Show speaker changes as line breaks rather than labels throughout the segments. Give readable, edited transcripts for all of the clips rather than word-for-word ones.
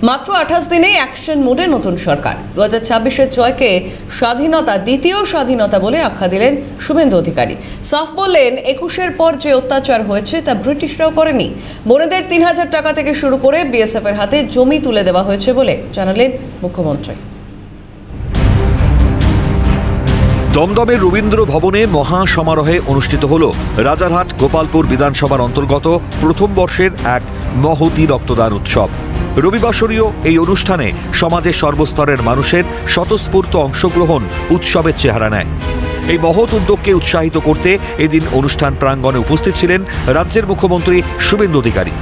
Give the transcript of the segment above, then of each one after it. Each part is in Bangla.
মাত্র 28 দিনে অ্যাকশন মোডে নতুন সরকার। 2026-এর জয়কে স্বাধীনতা, দ্বিতীয় স্বাধীনতা বলে আখ্যা দিলেন শুভেন্দু অধিকারী। সাফ বললেন, 21-এর পর যে অত্যাচার হয়েছে তা ব্রিটিশরাও করেনি। বোনেদের 3000 টাকা থেকে শুরু করে বিএসএফের হাতে জমি তুলে দেওয়া হয়েছে বলে জানালেন মুখ্যমন্ত্রী।
দমদমের রবীন্দ্র ভবনে মহা সমারোহে অনুষ্ঠিত হল রাজারহাট গোপালপুর বিধানসভার অন্তর্গত প্রথম বর্ষের এক মহতী রক্তদান উৎসব। রবিবাসরীয় এই অনুষ্ঠানে সমাজের সর্বস্তরের মানুষের স্বতঃস্ফূর্ত অংশগ্রহণ উৎসবের চেহারা নেয়। এই মহৎ উদ্যোগকে উৎসাহিত করতে এদিন অনুষ্ঠান প্রাঙ্গণে উপস্থিত ছিলেন রাজ্যের মুখ্যমন্ত্রী শুভেন্দু অধিকারী।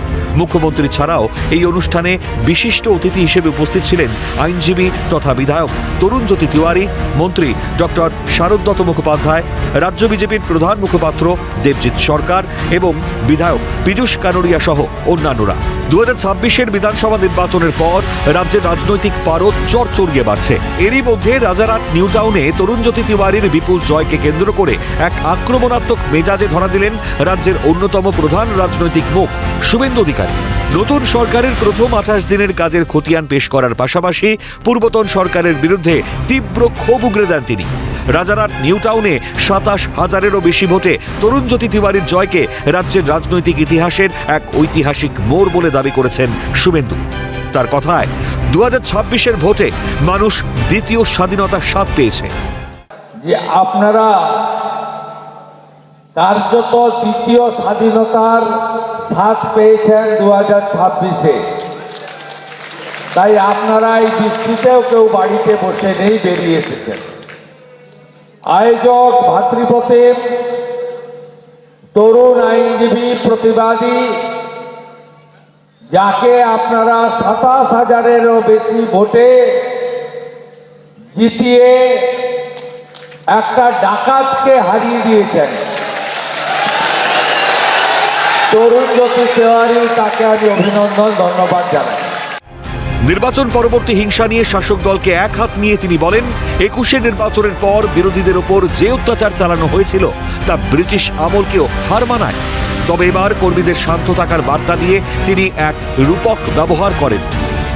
মুখ্যমন্ত্রী ছাড়াও এই অনুষ্ঠানে বিশিষ্ট অতিথি হিসেবে উপস্থিত ছিলেন আইনজীবী তথা বিধায়ক তরুণজ্যোতি তিওয়ারি, মন্ত্রী ডক্টর শারদত্ত মুখোপাধ্যায়, রাজ্য বিজেপির প্রধান মুখপাত্র দেবজিৎ সরকার এবং বিধায়ক পীযূষ কানোরিয়া সহ অন্যান্যরা। 2026-এর বিধানসভা নির্বাচনের পর রাজ্যের রাজনৈতিক পারদ চড়চড়িয়ে বাড়ছে। এরই মধ্যে রাজারহাট নিউ টাউনে তরুণজ্যোতি তিওয়ারির বিপুল জয়কে কেন্দ্র করে এক আক্রমণাত্মক মেজাজে ধরা দিলেন রাজ্যের অন্যতম প্রধান রাজনৈতিক মুখ শুভেন্দু অধিকারী। নতুন সরকারের প্রথম 28 দিনের কাজের খতিয়ান পেশ করার পাশাপাশি পূর্বতন সরকারের বিরুদ্ধে তীব্র ক্ষোভ উগরে দেন তিনি। রাজারহাট নিউ টাউনে 27,000-এরও বেশি ভোটে তরুণজ্যোতি তিওয়ারির জয়কে রাজ্যের রাজনৈতিক ইতিহাসের এক ঐতিহাসিক মোড় বলে দাবি করেছেন শুভেন্দু। তার কথায় 2026-এর ভোটে মানুষ দ্বিতীয় স্বাধীনতার স্বাদ পেয়েছে।
যে আপনারা কার্যত দ্বিতীয় স্বাধীনতার স্বাদ পেয়েছেন 2026-এ, তাই আপনারা এই বৃষ্টিতেও কেউ বাড়িতে বসে নেই, বেরিয়ে এসেছেন। আয়োজক ভাতৃপ্রতিম তরুণ আইনজীবী প্রতিবাদী, যাকে আপনারা 27,000-এরও বেশি ভোটে জিতিয়ে একটা ডাকাতকে হারিয়ে দিয়েছেন, তরুণজ্যোতি তিওয়ারি, তাকে আমি অভিনন্দন, ধন্যবাদ জানাই।
নির্বাচন পরবর্তী হিংসা নিয়ে শাসক দলকে এক হাত নিয়ে তিনি বলেন, 21-এর নির্বাচনের পর বিরোধীদের ওপর যে অত্যাচার চালানো হয়েছিল তা ব্রিটিশ আমলকেও হার মানায়। তবে এবার কর্মীদের শান্ত থাকার বার্তা দিয়ে তিনি এক রূপক ব্যবহার করেন।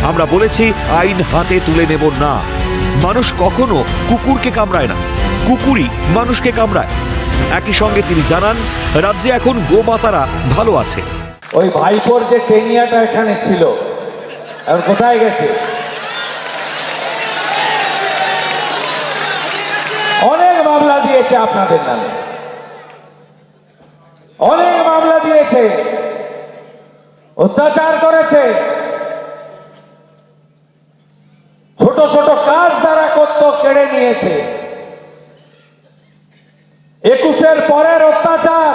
আমরা বলেছি, আইন হাতে তুলে নেব না। মানুষ কখনো কুকুরকে কামড়ায় না, কুকুরই মানুষকে কামড়ায়। একই সঙ্গে তিনি জানান, রাজ্যে এখন গোমাতারা ভালো আছে।
ওই ভাইপোর যে টেনিয়াটা এখানে ছিল, আর কোথায় গেছে? অনেক মামলা দিয়েছে আপনাদের নামে, অনেক মামলা দিয়েছে, অত্যাচার করেছে, ছোট ছোট কাজ দ্বারা করত কেড়ে নিয়েছে। 21-এর পরের অত্যাচার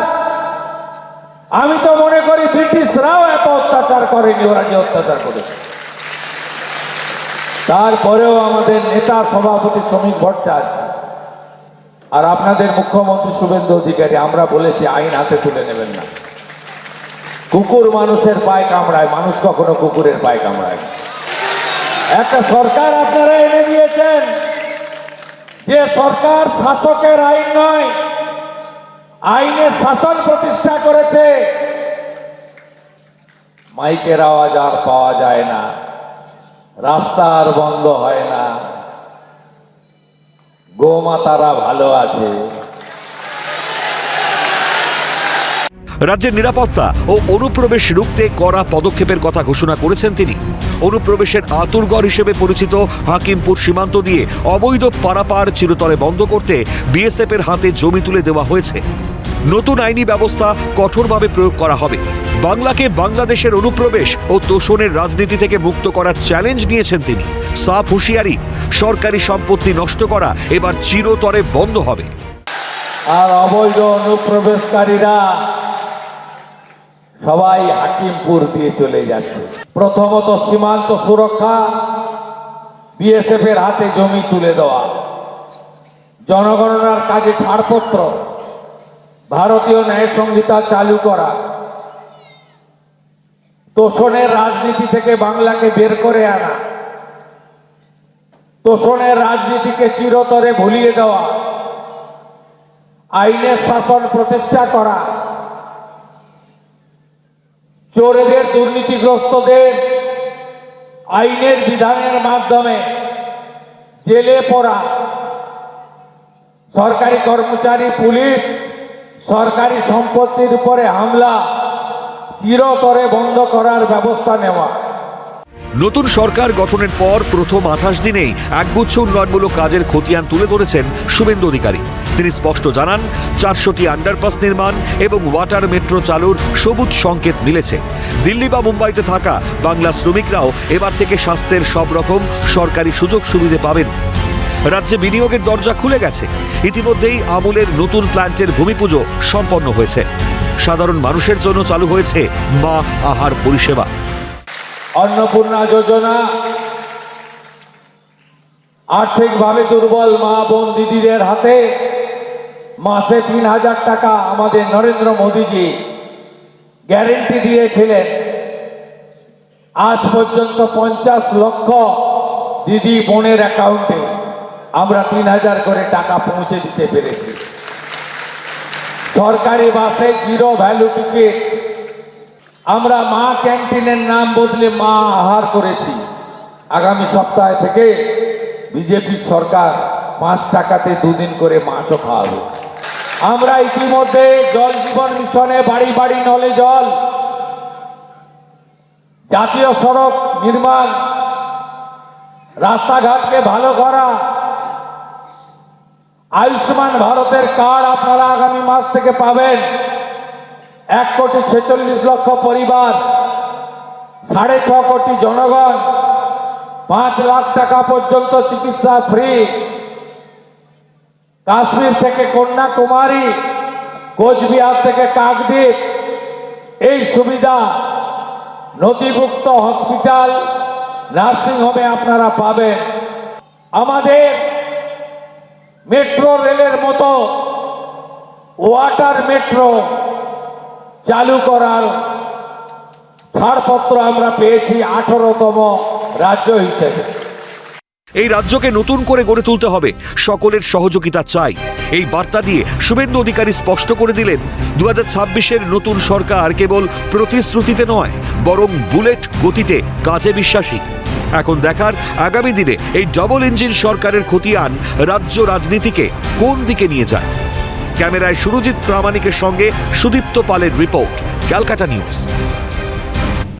আমি তো মনে করি ব্রিটিশরাও এত অত্যাচার করেনি, ওরা যে অত্যাচার করেছে। তারপরেও আমাদের নেতা সভাপতি শ্রমিক ভট্টাচার্য আর আপনাদের মুখ্যমন্ত্রী শুভেন্দু অধিকারী, আমরা বলেছি আইন হাতে তুলে নেবেন না। কুকুর মানুষের পায়ে কামড়ায়, মানুষ কখনো কুকুরের পায়ে কামড়ায়। একটা সরকার আপনারা এনে দিয়েছেন, যে সরকার শাসকের আইন নয়, আইনের শাসন প্রতিষ্ঠা করেছে। মাইকের আওয়াজ আর পাওয়া যায় না, রাস্তা আর বন্ধ হয় না, গোমাতারা ভালো আছে।
রাজ্যের নিরাপত্তা ও অনুপ্রবেশ রুখতে কড়া পদক্ষেপের কথা ঘোষণা করেছেন তিনি। অনুপ্রবেশের আতুরঘর হিসেবে পরিচিত হাকিমপুর সীমান্ত দিয়ে অবৈধ পারাপার চিরতরে বন্ধ করতে বিএসএফের হাতে জমি তুলে দেওয়া হয়েছে। নতুন আইনি ব্যবস্থা কঠোরভাবে প্রয়োগ করা হবে। বাংলাকে বাংলাদেশের অনুপ্রবেশ ও তোষণের রাজনীতি থেকে মুক্ত করার চ্যালেঞ্জ নিয়েছেন তিনি। সাফ হুঁশিয়ারি, সরকারি সম্পত্তি নষ্ট করা এবার চিরতরে বন্ধ হবে।
আর অবৈধ অনুপ্রবেশকারীরা সবাই হাকিমপুর দিয়ে চলে যাচ্ছে। প্রথমত সীমান্ত সুরক্ষা, বিএসএফ এর হাতে জমি তুলে দেওয়া, জনগণনার কাজে ছাড়পত্র, ভারতীয় ন্যায় সংহিতা চালু করা, তোষণের রাজনীতি থেকে বাংলাকে বের করে আনা, তোষণের রাজনীতিকে চিরতরে ভুলিয়ে দেওয়া, আইনের শাসন প্রতিষ্ঠা করা, চোরেদের, দুর্নীতিগ্রস্তদের আইনের বিধানের মাধ্যমে জেলে পড়া সরকারি কর্মচারী, পুলিশ, সরকারি সম্পত্তির উপরে হামলা চিরতরে বন্ধ করার ব্যবস্থা নেওয়া।
নতুন সরকার গঠনের পর প্রথম 28 দিনেই একগুচ্ছ উন্নয়নমূলক কাজের খতিয়ান তুলে ধরেছেন শুভেন্দু অধিকারী। তিনি স্পষ্ট জানান, 400টি আন্ডারপাস নির্মাণ এবং ওয়াটার মেট্রো চালুর সবুজ সংকেত মিলেছে। দিল্লি বা মুম্বাইতে থাকা বাংলা শ্রমিকরাও এবার থেকে স্বাস্থ্যের সব রকম সরকারি সুযোগ সুবিধে পাবেন। রাজ্যে বিনিয়োগের দরজা খুলে গেছে। ইতিমধ্যেই আমুলের নতুন প্ল্যান্টের ভূমিপুজো সম্পন্ন হয়েছে। সাধারণ মানুষের জন্য চালু হয়েছে মা আহার পরিষেবা।
অন্নপূর্ণা যোজনা আর্থিকভাবে দুর্বল মা বোন দিদিদের হাতে মাসে 3000 টাকা আমাদের নরেন্দ্র মোদীজি গ্যারেন্টি দিয়েছিলেন। আজ পর্যন্ত 50 লক্ষ দিদি বোনের অ্যাকাউন্টে আমরা 3000 করে টাকা পৌঁছে দিতে পেরেছি। সরকারি বাসে 0 ভ্যালু টিকিট, আমরা মা ক্যান্টিনের নাম বদলে মা আহার করেছি। আগামী সপ্তাহ থেকে বিজেপি সরকার 5 টাকাতে 2 দিন করে মাছও খাওয়াবে। আমরা ইতিমধ্যে জল জীবন মিশনে বাড়ি বাড়ি নলে জল, জাতীয় সড়ক নির্মাণ, রাস্তাঘাটকে ভালো করা, আয়ুষ্মান ভারতের কার্ড আপনারা আগামী মাস থেকে পাবেন। 1,46,00,000 পরিবার, 6.5 কোটি জনগণ, 5 লাখ টাকা পর্যন্ত চিকিৎসা ফ্রি। কাশ্মীর থেকে কন্যাকুমারী, কোচবিহার থেকে কাকদ্বীপ, এই সুবিধা নথিভুক্ত হসপিটাল, নার্সিং হোমে আপনারা পাবেন। আমাদের মেট্রো রেলের মতো ওয়াটার মেট্রো চালু করার ছাড়পত্র আমরা পেয়েছি 18তম রাজ্য হিসেবে।
এই রাজ্যকে নতুন করে গড়ে তুলতে হবে, সকলের সহযোগিতা চাই। এই বার্তা দিয়ে শুভেন্দু অধিকারী স্পষ্ট করে দিলেন, 2026-এর নতুন সরকার কেবল প্রতিশ্রুতিতে নয়, বরং বুলেট গতিতে কাজে বিশ্বাসী। এখন দেখার আগামী দিনে এই ডবল ইঞ্জিন সরকারের খতিয়ান রাজ্য রাজনীতিকে কোন দিকে নিয়ে যায়। ক্যামেরায় সুরজিৎ প্রামাণিকের সঙ্গে সুদীপ্ত পালের রিপোর্ট, ক্যালকাটা নিউজ।